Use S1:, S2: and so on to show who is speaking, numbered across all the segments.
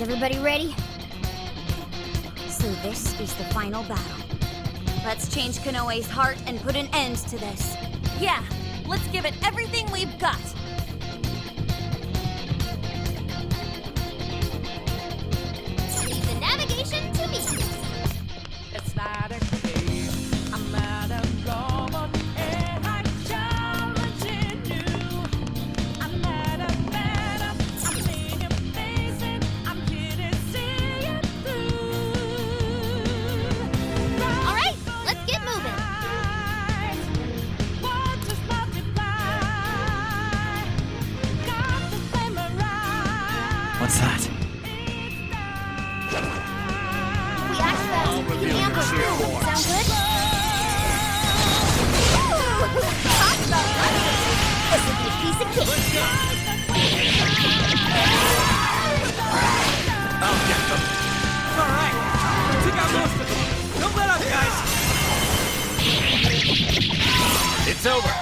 S1: Everybody ready? So this is the final battle. Let's change Konoe's heart and put an end to this.
S2: Yeah, let's give it everything we've got.
S1: Leave the navigation to me.
S3: It's not a game. I'm not a robot, and I'm challenging you. I'm not a man. I'm seeing your face, and I'm here to see it through.
S1: All right, let's get moving.
S3: What just multiply? Got the flame arise.
S4: What's that?
S1: We activate the ambush. Sound good? Talk about running. This will be a piece of cake.
S4: I'll get them. All right. Took out most of them. Don't let up, guys. It's over.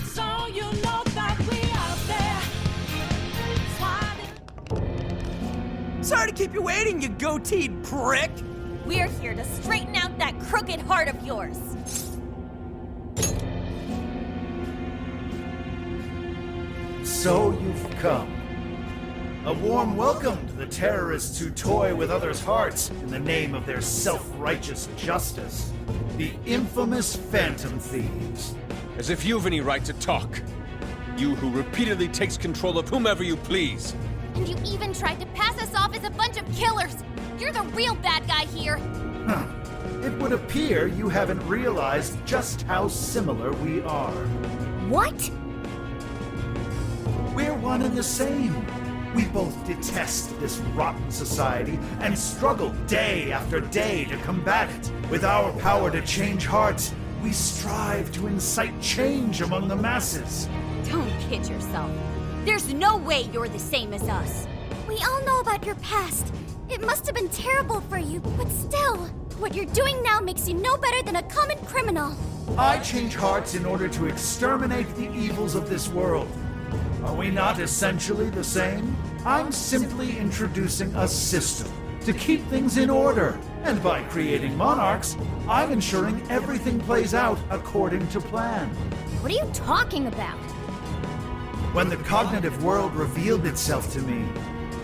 S3: So you know that we out there. Swatting.
S4: Sorry to keep you waiting, you goateed prick.
S2: We're here to straighten out that crooked heart of yours.
S5: So you've come. A warm welcome to the terrorists who toy with others' hearts in the name of their self-righteous justice. The infamous Phantom Thieves.
S6: As if you've any right to talk. You who repeatedly takes control of whomever you please.
S1: And you even tried to pass us off as a bunch of killers. You're the real bad guy here.
S5: Huh. It would appear you haven't realized just how similar we are.
S1: What?
S5: We're one and the same. We both detest this rotten society and struggle day after day to combat it. With our power to change hearts, we strive to incite change among the masses.
S2: Don't kid yourself. There's no way you're the same as us.
S1: We all know about your past. It must have been terrible for you, but still, what you're doing now makes you no better than a common criminal.
S5: I change hearts in order to exterminate the evils of this world. Are we not essentially the same? I'm simply introducing a system to keep things in order. And by creating monarchs, I'm ensuring everything plays out according to plan.
S1: What are you talking about?
S5: When the cognitive world revealed itself to me,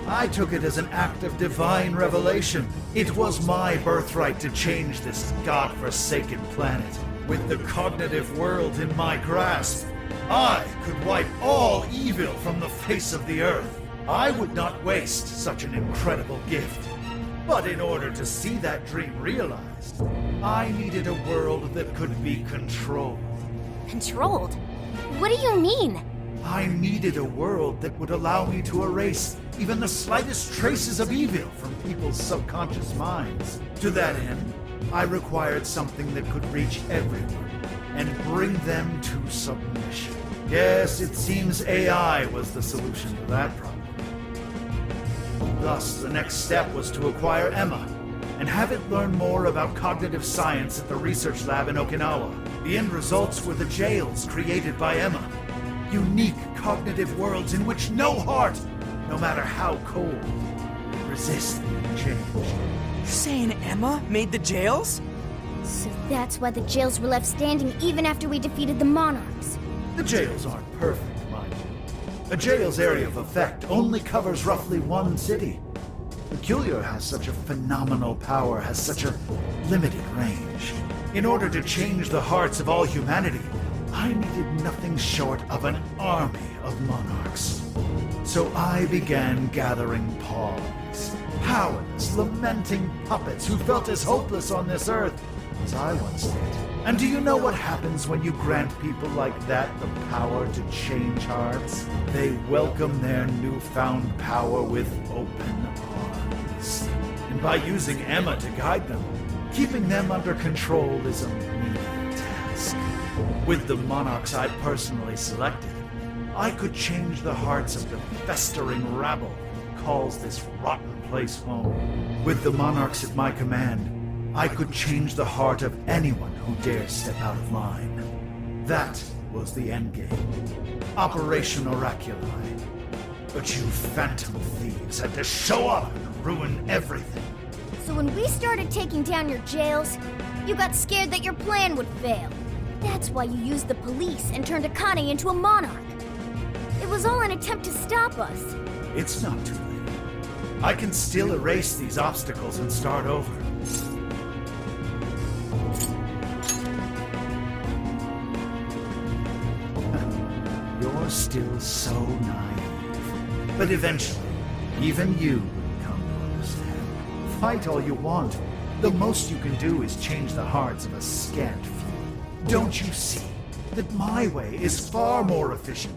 S5: I took it as an act of divine revelation. It was my birthright to change this godforsaken planet. With the cognitive world in my grasp, I could wipe all evil from the face of the earth. I would not waste such an incredible gift. But in order to see that dream realized, I needed a world that could be controlled.
S1: Controlled? What do you mean?
S5: I needed a world that would allow me to erase even the slightest traces of evil from people's subconscious minds. To that end, I required something that could reach everyone and bring them to submission. Yes, it seems AI was the solution to that problem. Thus, the next step was to acquire Emma and have it learn more about cognitive science at the research lab in Okinawa. The end results were the jails created by Emma. Unique cognitive worlds in which no heart, no matter how cold, would resist change.
S4: You're saying Emma made the jails?
S1: So that's why the jails were left standing even after we defeated the monarchs.
S5: The jails aren't perfect, mind you. A jail's area of effect only covers roughly one city. Peculiar has such a phenomenal power, has such a limited range. In order to change the hearts of all humanity, I needed nothing short of an army of monarchs. So I began gathering pawns, powerless, lamenting puppets who felt as hopeless on this earth as I once did. And do you know what happens when you grant people like that the power to change hearts? They welcome their newfound power with open arms. And by using Emma to guide them, keeping them under control is a menial task. With the monarchs I personally selected, I could change the hearts of the festering rabble who calls this rotten place home. With the monarchs at my command, I could change the heart of anyone who dares step out of line. That was the endgame. Operation Oraculi. But you Phantom Thieves had to show up and ruin everything.
S7: So when we started taking down your jails, you got scared that your plan would fail. That's why you used the police and turned Akane into a monarch. It was all an attempt to stop us.
S5: It's not too late. I can still erase these obstacles and start over. You're still so naive. But eventually, even you will come to understand. Fight all you want. The most you can do is change the hearts of a scant few. Don't you see that my way is far more efficient?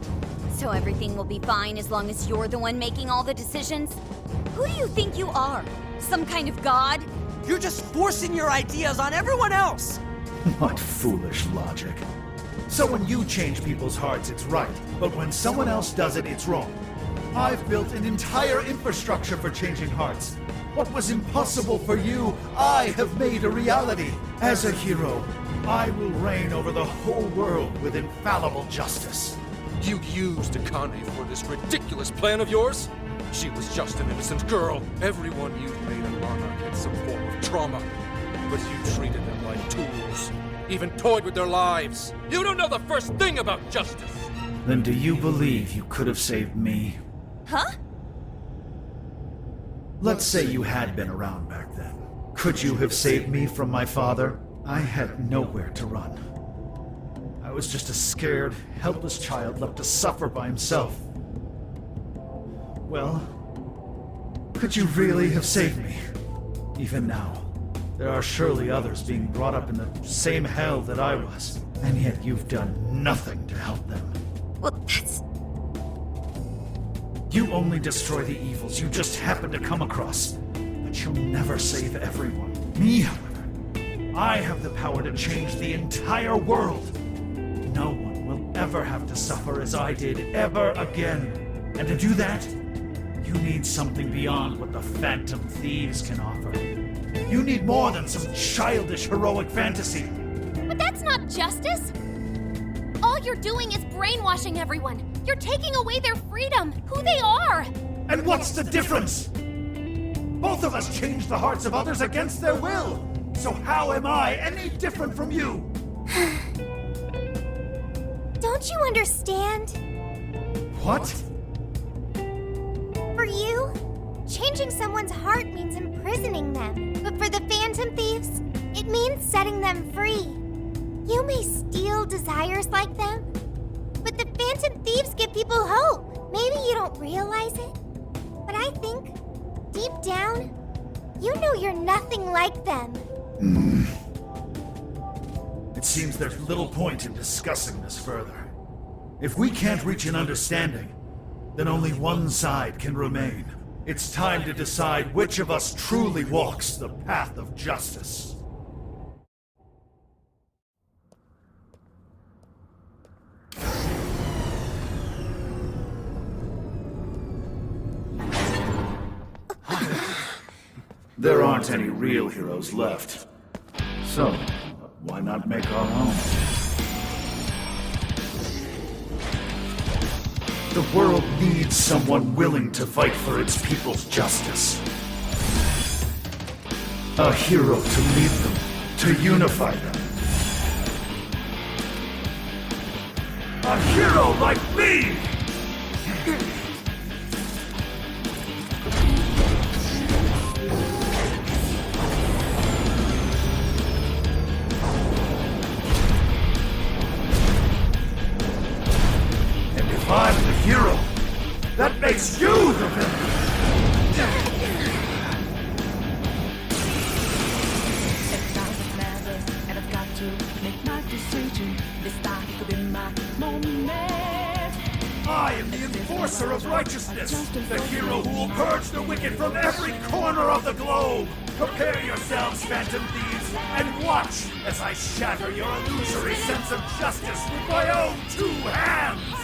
S2: So everything will be fine as long as you're the one making all the decisions? Who do you think you are? Some kind of god?
S4: You're just forcing your ideas on everyone else!
S5: What foolish logic. So when you change people's hearts, it's right, but when someone else does it, it's wrong. I've built an entire infrastructure for changing hearts. What was impossible for you, I have made a reality. As a hero, I will reign over the whole world with infallible justice.
S6: You used Akane for this ridiculous plan of yours? She was just an innocent girl. Everyone you've made a monarch had some form of trauma. But you treated them like tools. Even toyed with their lives. You don't know the first thing about justice!
S5: Then do you believe you could have saved me?
S2: Huh?
S5: Let's say you had been around back then. Could you have saved me from my father? I had nowhere to run. I was just a scared, helpless child left to suffer by himself. Well, could you really have saved me? Even now, there are surely others being brought up in the same hell that I was, and yet you've done nothing to help them.
S2: Well, that's...
S5: You only destroy the evils you just happen to come across, but you'll never save everyone. Me, however, I have the power to change the entire world. No one will ever have to suffer as I did ever again. And to do that, you need something beyond what the Phantom Thieves can offer. You need more than some childish heroic fantasy.
S7: But that's not justice! All you're doing is brainwashing everyone. You're taking away their freedom, who they are!
S5: And what's the difference? Both of us change the hearts of others against their will. So how am I any different from you?
S7: Don't you understand?
S5: What?
S7: For you, changing someone's heart means imprisoning them. But for the Phantom Thieves, it means setting them free. You may steal desires like them, but the Phantom Thieves give people hope. Maybe you don't realize it, but I think, deep down, you know you're nothing like them.
S5: It seems there's little point in discussing this further. If we can't reach an understanding, then only one side can remain. It's time to decide which of us truly walks the path of justice. There aren't any real heroes left. So, why not make our own? The world needs someone willing to fight for its people's justice. A hero to lead them, to unify them. A hero like me! If I'm the hero, that makes you the villain!
S3: And I've got to make my decision. This time could be my moment.
S5: I am the enforcer of righteousness, the hero who will purge the wicked from every corner of the globe! Prepare yourselves, Phantom Thieves, and watch as I shatter your illusory sense of justice with my own 2 hands!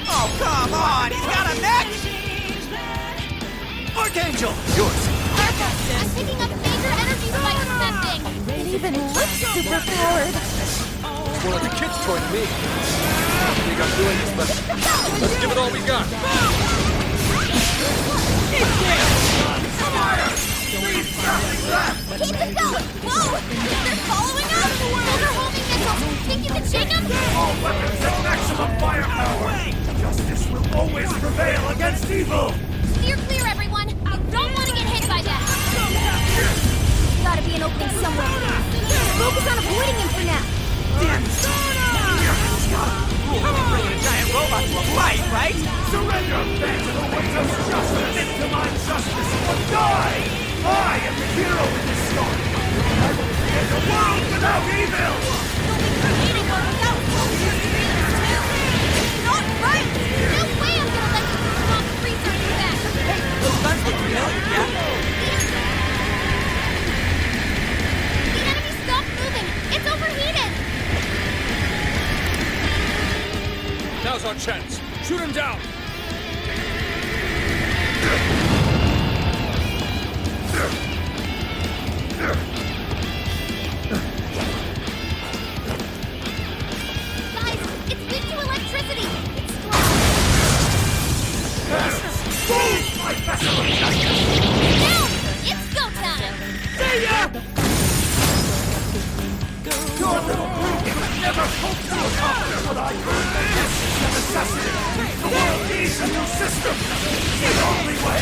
S4: Oh, come on! He's got a neck! Archangel, yours!
S7: I'm picking up major energy spikes in that thing!
S2: It even looks superpowered!
S6: more like a kid's toy to me. I think I'm doing this, but let's give it all we got.
S7: Keep it going! Whoa! They're following us! They're holding missiles! Think you can shake them?
S5: All weapons at maximum firepower! Justice will always prevail against evil!
S7: Steer clear, everyone! You don't want to get hit by that!
S1: Gotta be an opening somewhere. Focus on avoiding him for now.
S4: Bringing a giant robot to a fight, right?
S5: Surrender, Phantom, awaits justice! Into my justice or die! I am the hero in this story! I will create a world without evil!
S7: Creating one without soldiers to be this too! It's not right! No way I'm gonna let you stop freezer do that!
S4: Those guns look familiar, yeah?
S7: The enemy stopped moving! It's overheated!
S6: Now's our chance. Shoot him down.
S7: Guys, it's weak to electricity! It's strong!
S5: My vessel of justice!
S7: Down! It's go time!
S5: Your little group could never hope to accomplish what I could! This is a necessity! The world needs a new system! The only way!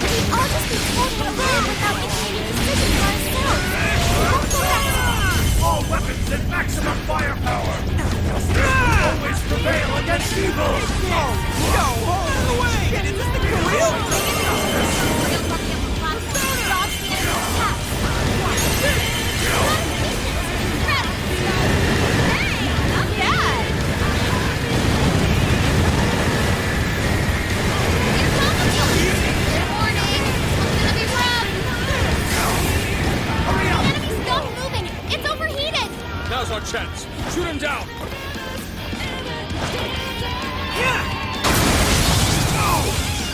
S7: We'd all just be floating around without making any decisions for ourselves! Don't go back!
S5: All weapons at maximum firepower! Justice will always prevail against evil!
S4: Yo, hold away! Is this the real?
S6: Now's our chance. Shoot him down.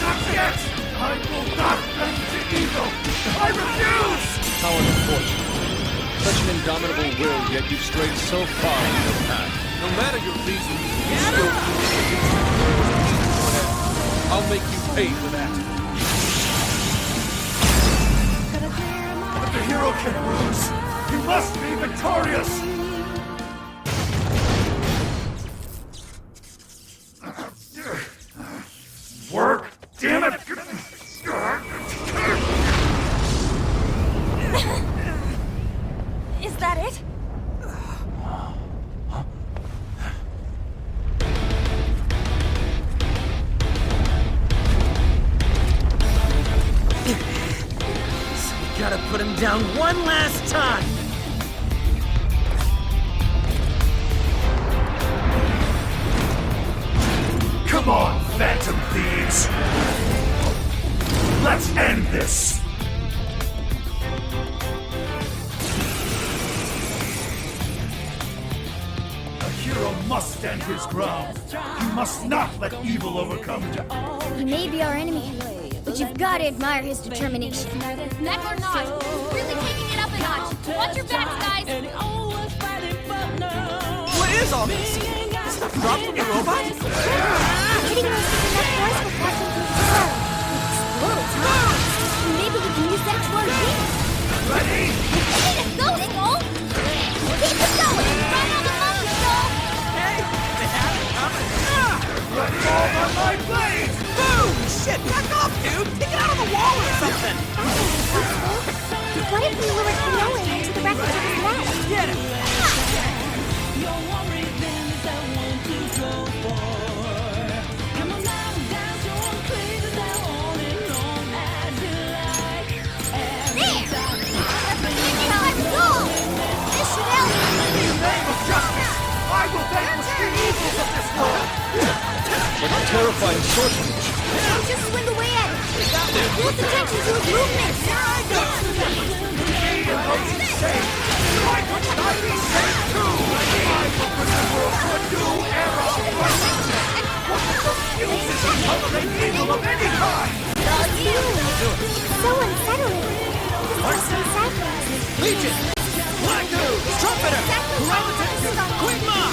S5: Not yet! I will not bend to evil! I refuse!
S6: How unfortunate. Such an indomitable will, yet you've strayed so far from your path. No matter your reasons, you still I'll make you pay for that.
S5: But the hero can lose! He must be victorious! Work! Damn it!
S2: Is that it?
S4: So we gotta put him down one last time!
S5: Come on, Phantom Thieves! Let's end this! A hero must stand his ground. You must not let evil overcome you.
S1: He may be our enemy, but you've got to admire his determination.
S7: Neck or not, he's really taking it up a notch. Watch your backs, guys!
S4: What is all this? Stuff dropped from the robot?
S7: Hitting those with enough force will pass him through the floor.
S1: Explodes, huh? Maybe we can use that to our advantage.
S5: Ready?
S7: Way to go, Skull! Keep it going! Run on the monkey, Skull!
S4: Hey, they have it coming.
S5: Let fall on my blade!
S4: Boom! Shit, back off, dude! Take it out of the wall or something!
S7: What if we lured Konoe into the wreckage of his lab?
S4: Get him!
S5: I will vanquish the evils of this world!
S6: What a terrifying sorcery.
S1: Just swing away at him. Close attention to his movements.
S5: Why couldn't I be saved too? I will bring the world to a new era of righteousness! What refuses to tolerate evil of any kind?
S7: So unsettling. This is so sad.
S4: Legion! Black News! Trumpeter! Graviton! Queen Ma!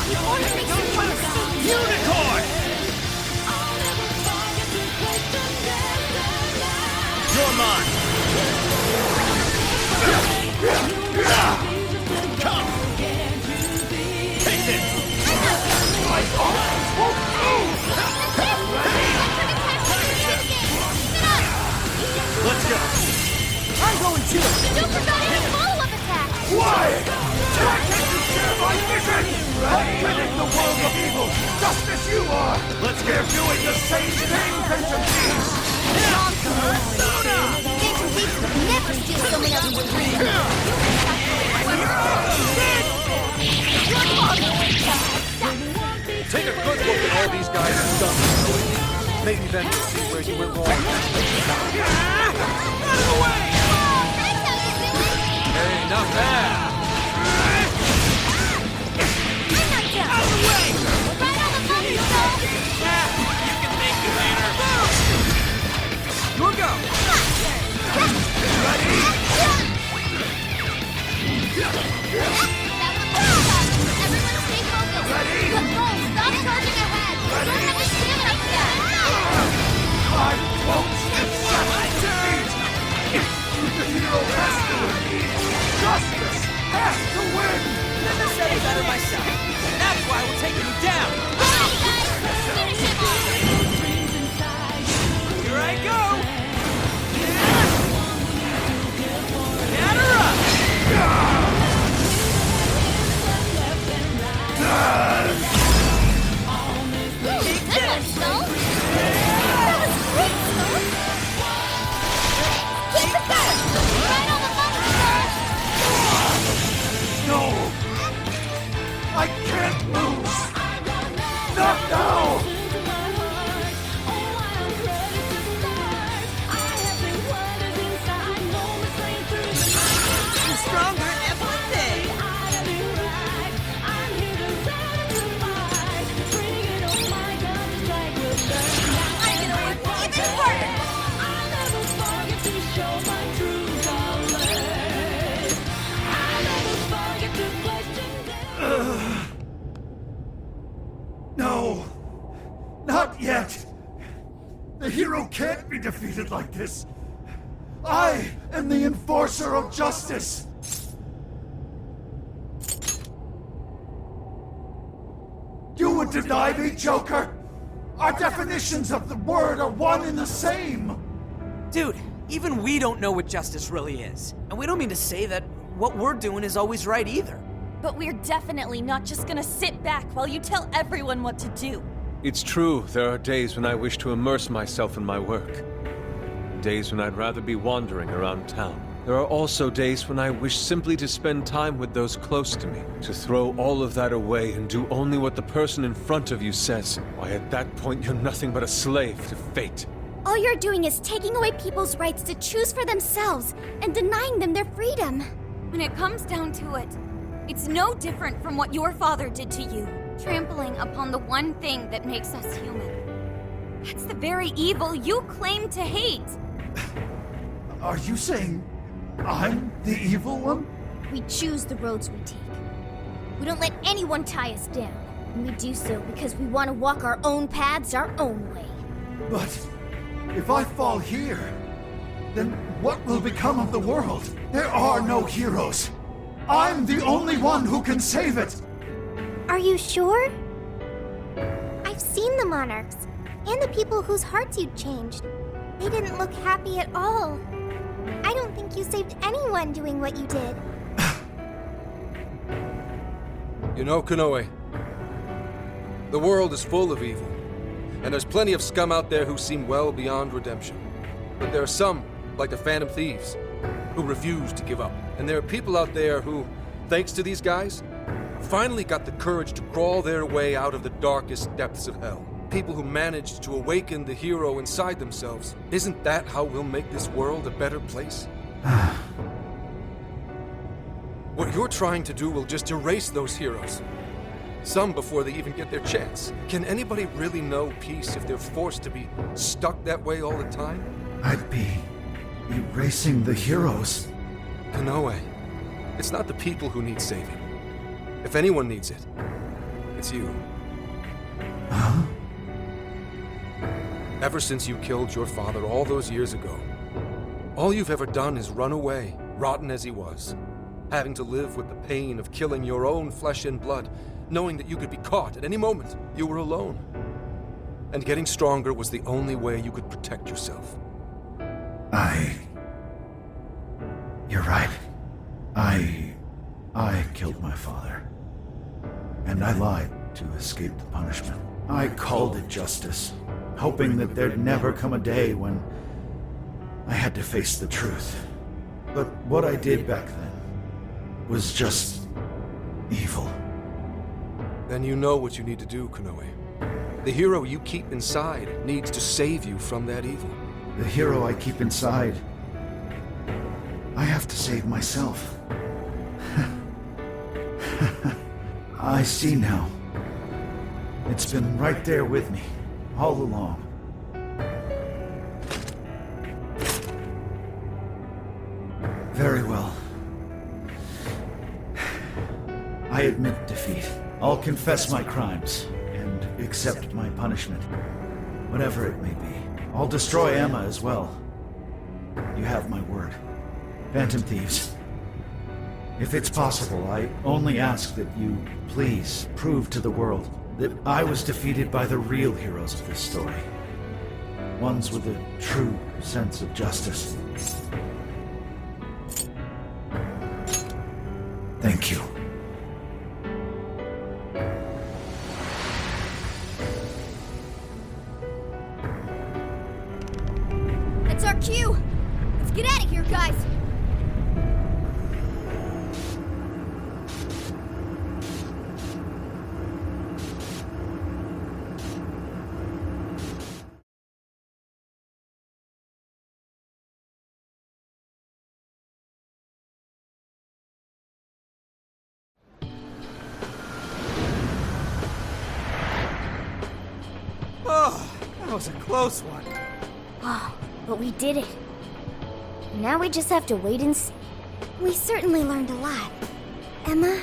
S4: Unicorn! You're mine! Come! Take this! My arms won't move! Let's go! I'm going to!
S7: Don't forget his follow-up attack!
S5: Why? Why can't you share my vision? I'm riding the world of evil, just as you are. Let's get doing the same thing, Phantom Thieves.
S7: Phantom Thieves would never steal someone else's dream!
S6: Take a good look at all these guys have done. Maybe then you'll see where you went wrong.
S4: Out of the way!
S6: Hey, not bad.
S4: Out of the way!
S7: Right on the button, though!
S4: You can thank me later. You'll go! Ready?
S7: Everyone stay focused!
S4: Ready?
S7: Stop charging ahead! Don't understand like that!
S5: I won't accept defeat. The hero has to win. Justice has to win.
S4: Never said it better myself. That's why we're taking you down.
S7: Alright, guys! Finish him off!
S4: Here I go! Get her up!
S7: Good one, Stone! That was great, Stone! Keep it going! Right on the button, Stone!
S5: No. I can't lose. Not now.
S4: You're stronger every day.
S7: I'm gonna work even harder!
S5: No. Not yet. The hero can't be defeated like this. I am the enforcer of justice. You would deny me, Joker? Our definitions of the word are one and the same.
S8: Dude, even we don't know what justice really is. And we don't mean to say that what we're doing is always right either.
S2: But we're definitely not just gonna sit back while you tell everyone what to do.
S6: It's true, there are days when I wish to immerse myself in my work. Days when I'd rather be wandering around town. There are also days when I wish simply to spend time with those close to me, to throw all of that away and do only what the person in front of you says. Why, at that point, you're nothing but a slave to fate.
S7: All you're doing is taking away people's rights to choose for themselves and denying them their freedom.
S2: When it comes down to it, it's no different from what your father did to you, trampling upon the one thing that makes us human. That's the very evil you claim to hate.
S5: Are you saying I'm the evil one?
S7: We choose the roads we take. We don't let anyone tie us down. And we do so because we want to walk our own paths our own way.
S5: But if I fall here, then what will become of the world? There are no heroes. I'm the only one who can save it.
S7: Are you sure? I've seen the monarchs and the people whose hearts you changed. They didn't look happy at all. I don't think you saved anyone doing what you did.
S6: You know, Konoe, the world is full of evil, and there's plenty of scum out there who seem well beyond redemption. But there are some, like the Phantom Thieves, who refuse to give up. And there are people out there who, thanks to these guys, finally got the courage to crawl their way out of the darkest depths of hell. People who managed to awaken the hero inside themselves. Isn't that how we'll make this world a better place? What you're trying to do will just erase those heroes. Some before they even get their chance. Can anybody really know peace if they're forced to be stuck that way all the time?
S5: I'd be erasing the heroes.
S6: Konoe, It's not the people who need saving. If anyone needs it, it's you.
S5: Huh?
S6: Ever since you killed your father all those years ago, all you've ever done is run away, rotten as he was, having to live with the pain of killing your own flesh and blood, knowing that you could be caught at any moment. You were alone. And getting stronger was the only way you could protect yourself.
S5: You're right. I killed my father. And I lied to escape the punishment. I called it justice, hoping that there'd never come a day when I had to face the truth. But what I did back then was just evil.
S6: Then you know what you need to do, Konoe. The hero you keep inside needs to save you from that evil.
S5: The hero I keep inside, I have to save myself. I see now. It's been right there with me, all along. Very well. I admit defeat. I'll confess my crimes and accept my punishment, whatever it may be. I'll destroy Emma as well. You have my word. Phantom Thieves. If it's possible, I only ask that you please prove to the world that I was defeated by the real heroes of this story. Ones with a true sense of justice. Thank you.
S2: That's our cue! Let's get out of here, guys!
S8: Oh, that was a close one.
S7: Wow, but we did it. Now we just have to wait and see. We certainly learned a lot. Emma,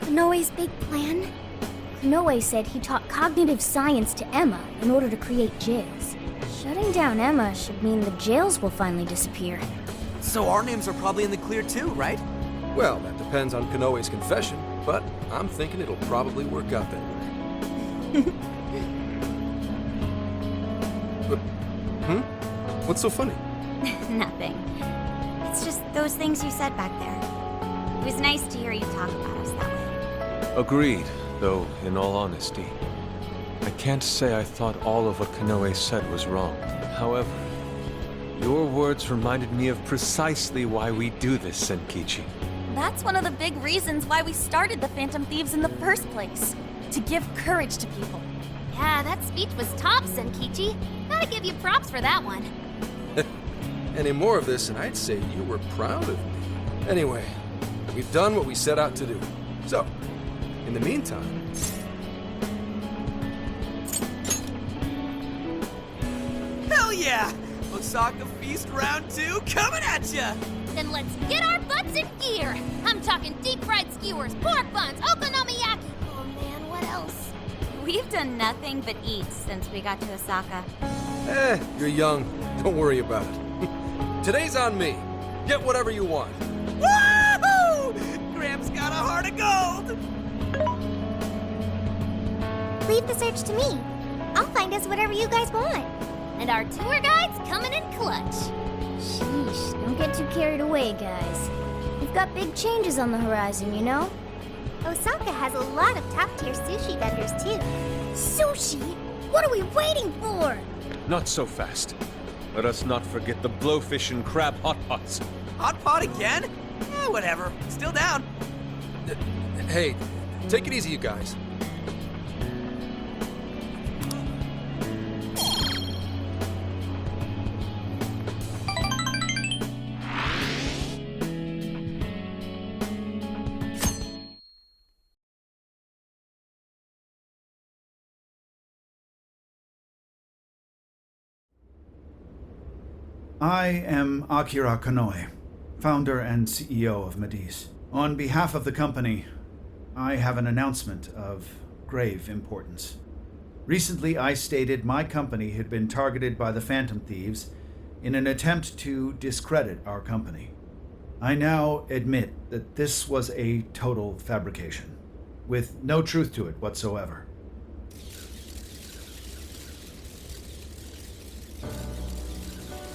S7: Konoe's big plan? Konoe said he taught cognitive science to Emma in order to create jails. Shutting down Emma should mean the jails will finally disappear.
S8: So our names are probably in the clear too, right?
S6: Well, that depends on Konoe's confession, but I'm thinking it'll probably work out that way. What's so funny?
S1: Nothing. It's just those things you said back there. It was nice to hear you talk about us that way.
S9: Agreed, though, in all honesty, I can't say I thought all of what Konoe said was wrong. However, your words reminded me of precisely why we do this, Senkichi.
S2: That's one of the big reasons why we started the Phantom Thieves in the first place. To give courage to people.
S7: Yeah, that speech was top, Senkichi. Gotta give you props for that one.
S6: Any more of this, and I'd say you were proud of me. Anyway, we've done what we set out to do. So, in the meantime...
S8: Hell yeah! Osaka Feast Round 2 coming at ya!
S7: Then let's get our butts in gear. I'm talking deep fried skewers, pork buns, okonomiyaki. Oh man, what else?
S1: We've done nothing but eat since we got to Osaka.
S6: You're young. Don't worry about it. Today's on me. Get whatever you want.
S8: Woohoo! Gramps got a heart of gold!
S7: Leave the search to me. I'll find us whatever you guys want. And our tour guide's coming in clutch.
S10: Sheesh, don't get too carried away, guys. We've got big changes on the horizon, you know?
S7: Osaka has a lot of top-tier sushi vendors, too.
S10: Sushi? What are we waiting for?
S9: Not so fast. Let us not forget the blowfish and crab hot pots.
S8: Hot pot again? Eh, whatever. Still down.
S6: Hey, take it easy, you guys.
S5: I am Akira Konoe, founder and CEO of Medis. On behalf of the company, I have an announcement of grave importance. Recently, I stated my company had been targeted by the Phantom Thieves in an attempt to discredit our company. I now admit that this was a total fabrication, with no truth to it whatsoever.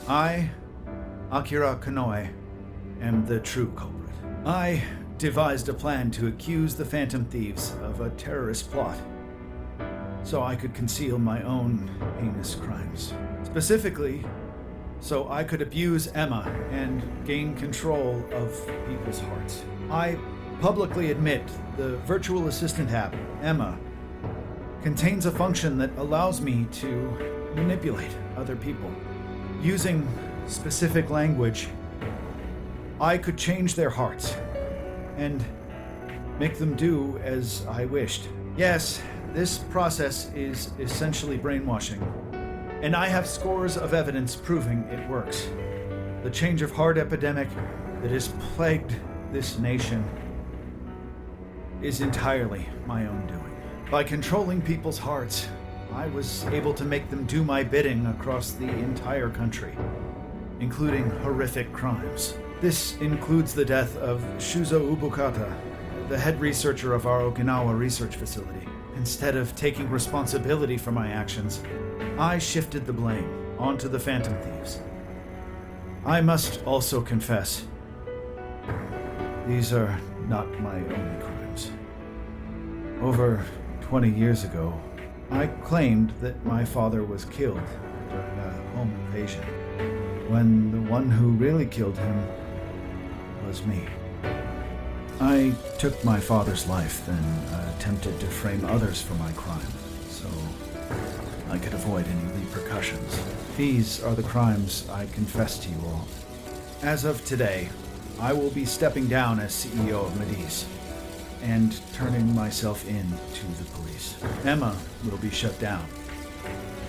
S5: I, Akira Konoe, am the true culprit. I devised a plan to accuse the Phantom Thieves of a terrorist plot, so I could conceal my own heinous crimes. Specifically, so I could abuse Emma and gain control of people's hearts. I publicly admit the virtual assistant app, Emma, contains a function that allows me to manipulate other people. Using specific language, I could change their hearts and make them do as I wished. Yes, this process is essentially brainwashing, and I have scores of evidence proving it works. The change of heart epidemic that has plagued this nation is entirely my own doing. By controlling people's hearts, I was able to make them do my bidding across the entire country, including horrific crimes. This includes the death of Shuzo Ubukata, the head researcher of our Okinawa research facility. Instead of taking responsibility for my actions, I shifted the blame onto the Phantom Thieves. I must also confess, these are not my only crimes. Over 20 years ago, I claimed that my father was killed during a home invasion, when the one who really killed him was me. I took my father's life, then attempted to frame others for my crime, so I could avoid any repercussions. These are the crimes I confess to you all. As of today, I will be stepping down as CEO of Mediz and turning myself in to the police. Emma will be shut down.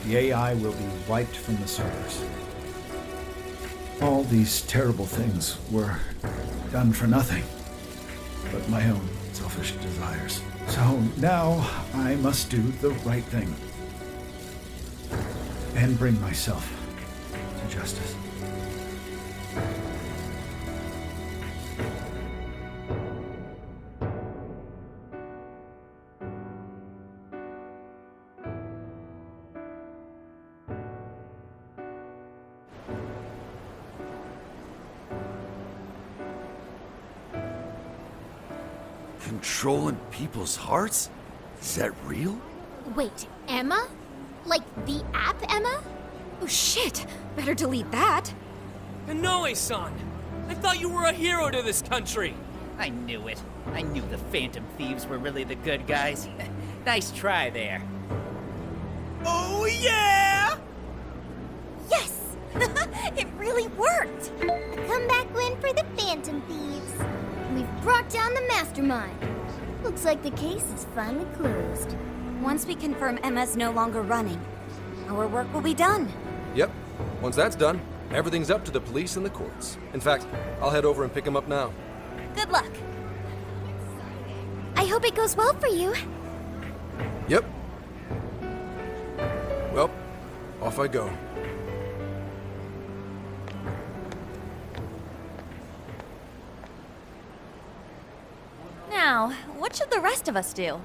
S5: The AI will be wiped from the servers. All these terrible things were done for nothing but my own selfish desires. So now I must do the right thing and bring myself to justice.
S11: Controlling people's hearts? Is that real?
S7: Wait, Emma? Like the app Emma?
S2: Oh shit! Better delete that.
S3: Konoe-san! I thought you were a hero to this country!
S12: I knew it. I knew the Phantom Thieves were really the good guys. Nice try there.
S3: Oh yeah!
S7: Yes! It really worked! A comeback win for the Phantom Thieves.
S10: We've brought down the mastermind. Looks like the case is finally closed.
S2: Once we confirm Emma's no longer running, our work will be done.
S6: Yep. Once that's done, everything's up to the police and the courts. In fact, I'll head over and pick him up now.
S2: Good luck.
S7: I hope it goes well for you.
S6: Yep. Well, off I go.
S2: Now, what should the rest of us do?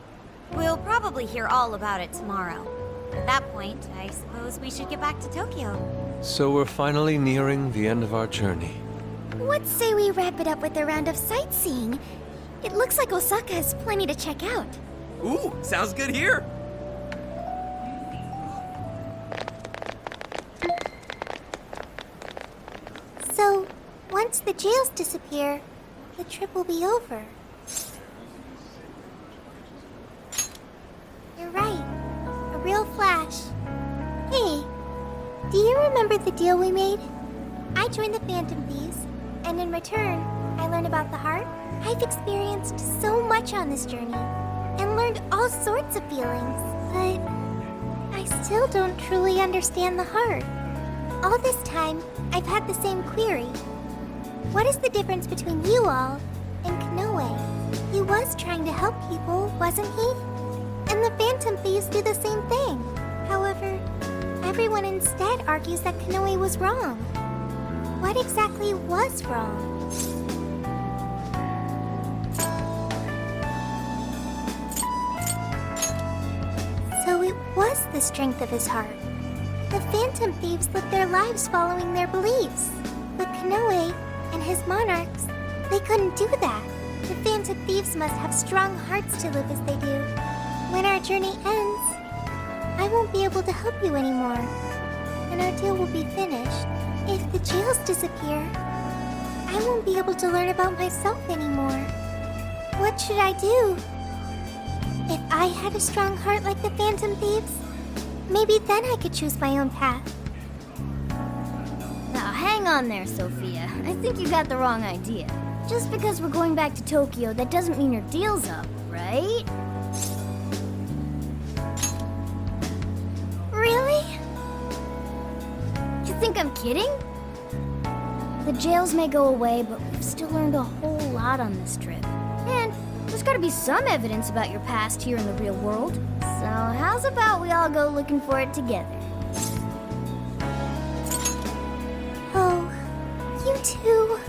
S2: We'll probably hear all about it tomorrow. At that point, I suppose we should get back to Tokyo.
S9: So we're finally nearing the end of our journey.
S7: What say we wrap it up with a round of sightseeing? It looks like Osaka has plenty to check out.
S3: Ooh, sounds good here!
S7: So, once the jails disappear, the trip will be over. You're right. A real flash. Hey, do you remember the deal we made? I joined the Phantom Thieves, and in return, I learned about the heart. I've experienced so much on this journey, and learned all sorts of feelings, but I still don't truly understand the heart. All this time, I've had the same query. What is the difference between you all and Konoe? was trying to help people, wasn't he? And the Phantom Thieves do the same thing. However, everyone instead argues that Konoe was wrong. What exactly was wrong? So it was the strength of his heart. The Phantom Thieves lived their lives following their beliefs. But Konoe and his monarchs, they couldn't do that. The Phantom Thieves must have strong hearts to live as they do. When our journey ends, I won't be able to help you anymore, and our deal will be finished. If the jails disappear, I won't be able to learn about myself anymore. What should I do? If I had a strong heart like the Phantom Thieves, maybe then I could choose my own path.
S10: Now hang on there, Sophia. I think you got the wrong idea. Just because we're going back to Tokyo, that doesn't mean your deal's up, right?
S7: Really?
S10: You think I'm kidding? The jails may go away, but we've still learned a whole lot on this trip. And there's gotta be some evidence about your past here in the real world. So how's about we all go looking for it together?
S7: Oh, you two.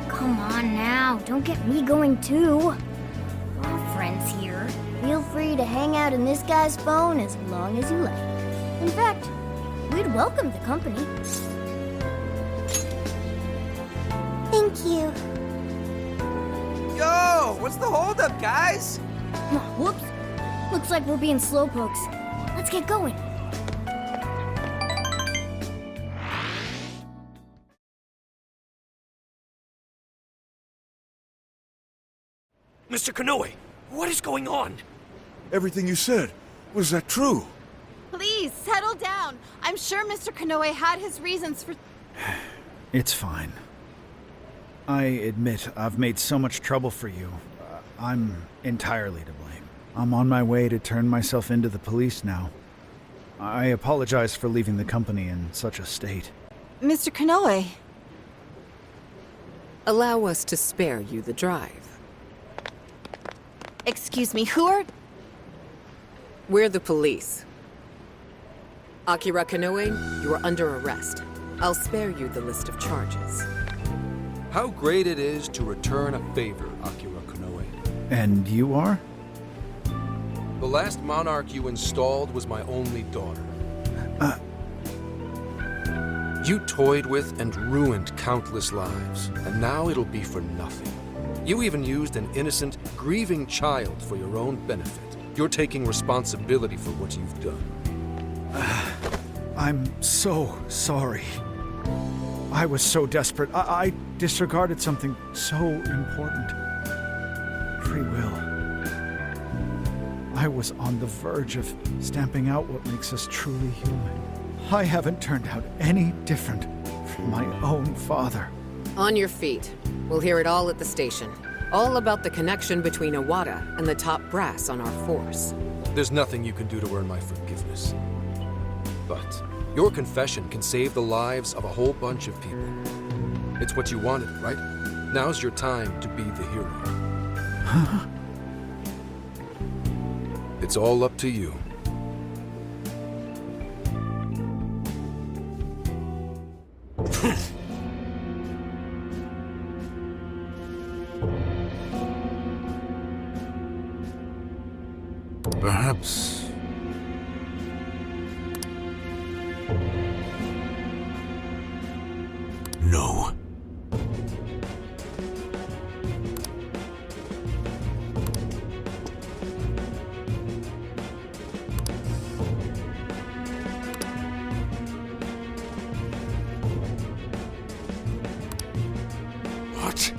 S10: Come on now, don't get me going too. We're all friends here. Feel free to hang out in this guy's phone as long as you like. In fact, we'd welcome the company.
S7: Thank you.
S8: Yo, what's the holdup, guys?
S10: Whoops. Looks like we're being slowpokes. Let's get going.
S11: Mr. Konoe, what is going on?
S13: Everything you said, was that true?
S2: Please, settle down. I'm sure Mr. Konoe had his reasons for...
S5: It's fine. I admit I've made so much trouble for you. I'm entirely to blame. I'm on my way to turn myself into the police now. I apologize for leaving the company in such a state.
S14: Mr. Konoe. Allow us to spare you the drive.
S2: Excuse me, who are...
S14: We're the police. Akira Konoe, you are under arrest. I'll spare you the list of charges.
S6: How great it is to return a favor, Akira Konoe.
S5: And you are?
S6: The last monarch you installed was my only daughter. You toyed with and ruined countless lives, and now it'll be for nothing. You even used an innocent, grieving child for your own benefit. You're taking responsibility for what you've done.
S5: I'm so sorry. I was so desperate. I disregarded something so important. Free will. I was on the verge of stamping out what makes us truly human. I haven't turned out any different from my own father.
S14: On your feet. We'll hear it all at the station. All about the connection between Iwata and the top brass on our force.
S6: There's nothing you can do to earn my forgiveness. But your confession can save the lives of a whole bunch of people. It's what you wanted, right? Now's your time to be the hero. It's all up to you.
S13: Perhaps... No. What?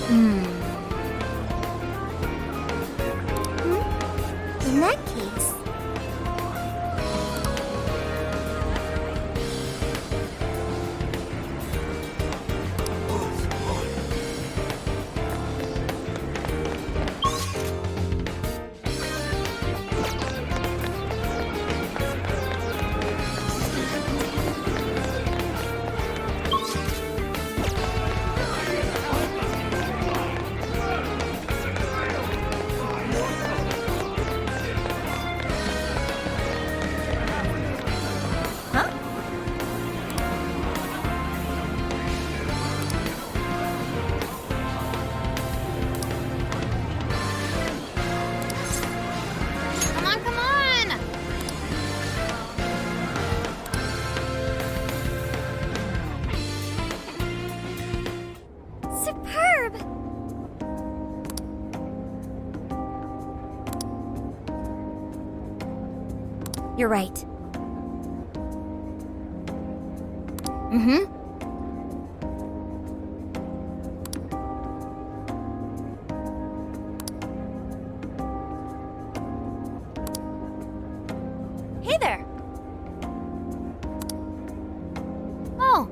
S7: In that case... Superb!
S1: You're right.
S10: Mm-hmm.
S2: Hey there!
S10: Oh.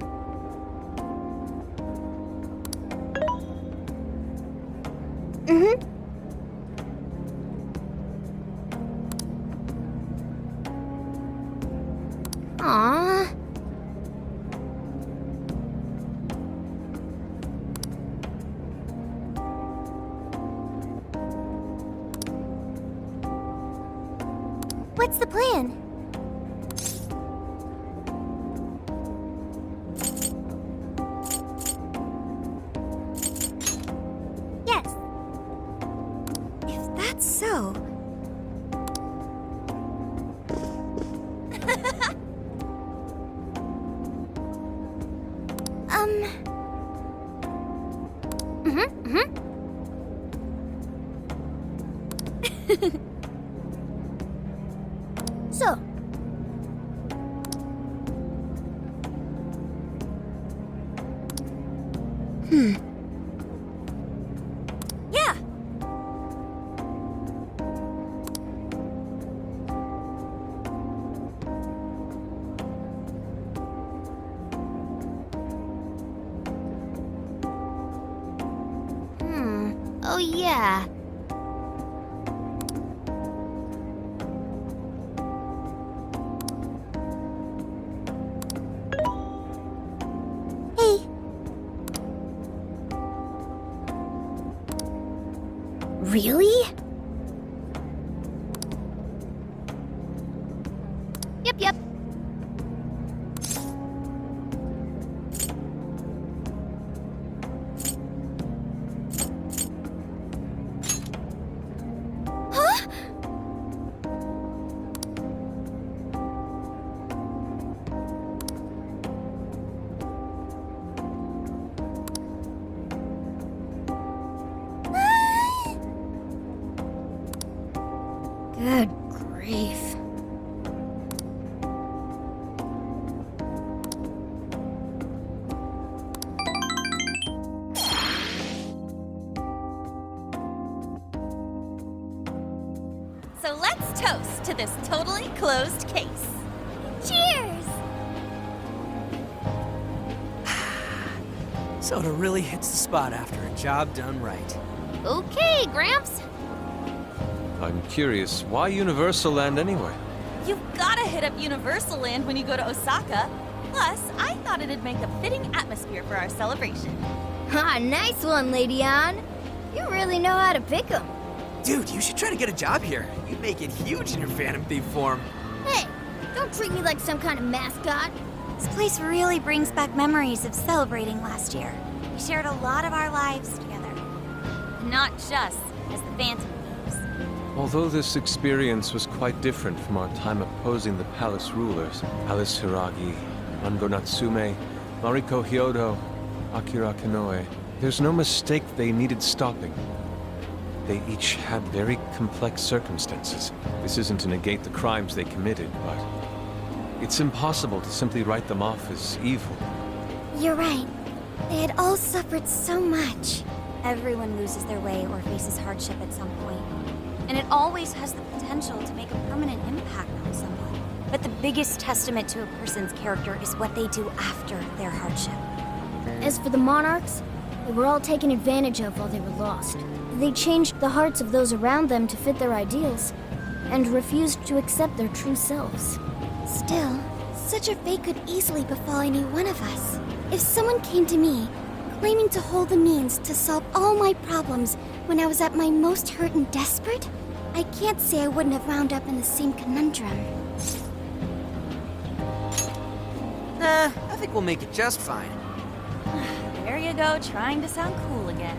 S10: Mm-hmm. Aww.
S7: What's the plan? Yes.
S1: If that's so...
S10: So.
S2: Yeah!
S10: Oh yeah.
S7: Hey,
S10: Really? Yep.
S7: huh?
S10: Good grief.
S2: So let's toast to this totally closed case.
S7: Cheers!
S8: Soda really hits the spot after a job done right.
S10: Okay, Gramps.
S9: I'm curious, why Universal Land anyway?
S2: You've gotta hit up Universal Land when you go to Osaka. Plus, I thought it'd make a fitting atmosphere for our celebration.
S10: Ah, nice one, Lady Ann. You really know how to pick 'em.
S8: Dude, you should try to get a job here. You'd make it huge in your Phantom Thief form.
S10: Hey, don't treat me like some kind of mascot.
S1: This place really brings back memories of celebrating last year. We shared a lot of our lives together.
S2: Not just as the Phantom Thieves.
S9: Although this experience was quite different from our time opposing the palace rulers, Alice Hiragi, Mango Natsume, Mariko Hyodo, Akira Konoe, there's no mistake they needed stopping. They each had very complex circumstances. This isn't to negate the crimes they committed, but it's impossible to simply write them off as evil.
S7: You're right. They had all suffered so much.
S1: Everyone loses their way or faces hardship at some point. And it always has the potential to make a permanent impact on someone. But the biggest testament to a person's character is what they do after their hardship.
S10: As for the monarchs, they were all taken advantage of while they were lost. They changed the hearts of those around them to fit their ideals, and refused to accept their true selves.
S7: Still, such a fate could easily befall any one of us. If someone came to me, claiming to hold the means to solve all my problems when I was at my most hurt and desperate, I can't say I wouldn't have wound up in the same conundrum.
S8: I think we'll make it just fine.
S2: There you go, trying to sound cool again.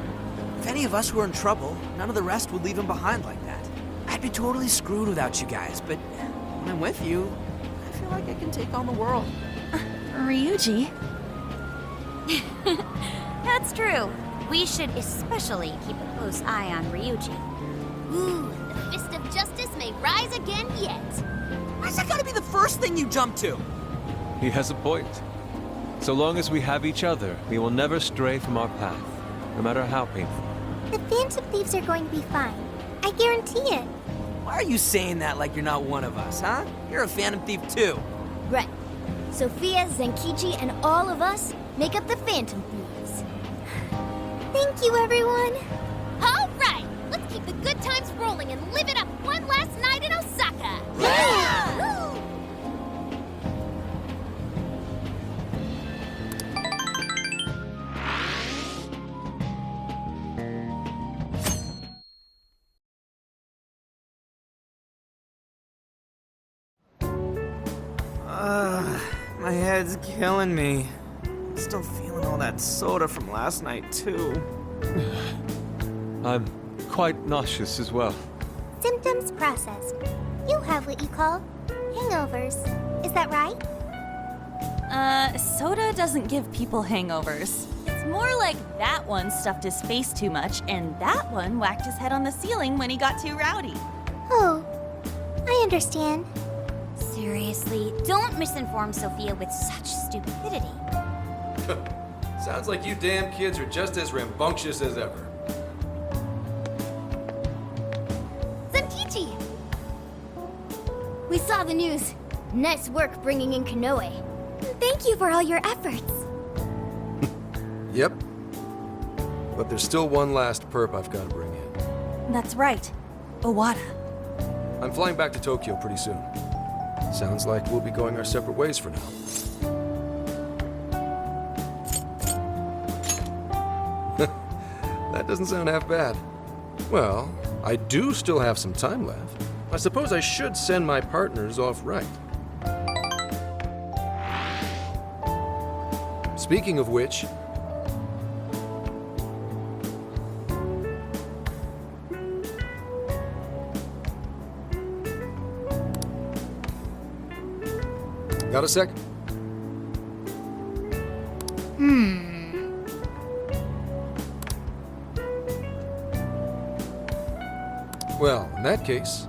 S8: If any of us were in trouble, none of the rest would leave him behind like that. I'd be totally screwed without you guys, but when I'm with you, I feel like I can take on the world.
S2: Ryuji.
S1: That's true. We should especially keep a close eye on Ryuji.
S7: Ooh, the fist of justice may rise again yet.
S8: Why's that gotta be the first thing you jump to?
S9: He has a point. So long as we have each other, we will never stray from our path, no matter how painful.
S7: The Phantom Thieves are going to be fine. I guarantee it.
S8: Why are you saying that like you're not one of us, huh? You're a Phantom Thief too.
S10: Right. Sophia, Zenkichi, and all of us make up the Phantom Thieves.
S7: Thank you, everyone. All right, let's keep the good times rolling and live it up one last night in Osaka. Yeah! Woo!
S8: My head's killing me. I'm still feeling all that soda from last night, too.
S9: I'm quite nauseous as well.
S7: Symptoms processed. You have what you call hangovers. Is that right?
S2: Soda doesn't give people hangovers. It's more like that one stuffed his face too much, and that one whacked his head on the ceiling when he got too rowdy.
S7: Oh, I understand.
S1: Seriously, don't misinform Sophia with such stupidity.
S6: Sounds like you damn kids are just as rambunctious as ever.
S7: Zenkichi!
S10: We saw the news. Nice work bringing in Konoe.
S7: Thank you for all your efforts.
S6: Yep. But there's still one last perp I've got to bring in.
S2: That's right. Owada.
S6: I'm flying back to Tokyo pretty soon. Sounds like we'll be going our separate ways for now. That doesn't sound half bad. Well, I do still have some time left. I suppose I should send my partners off right. Speaking of which, got a sec? Well, in that case,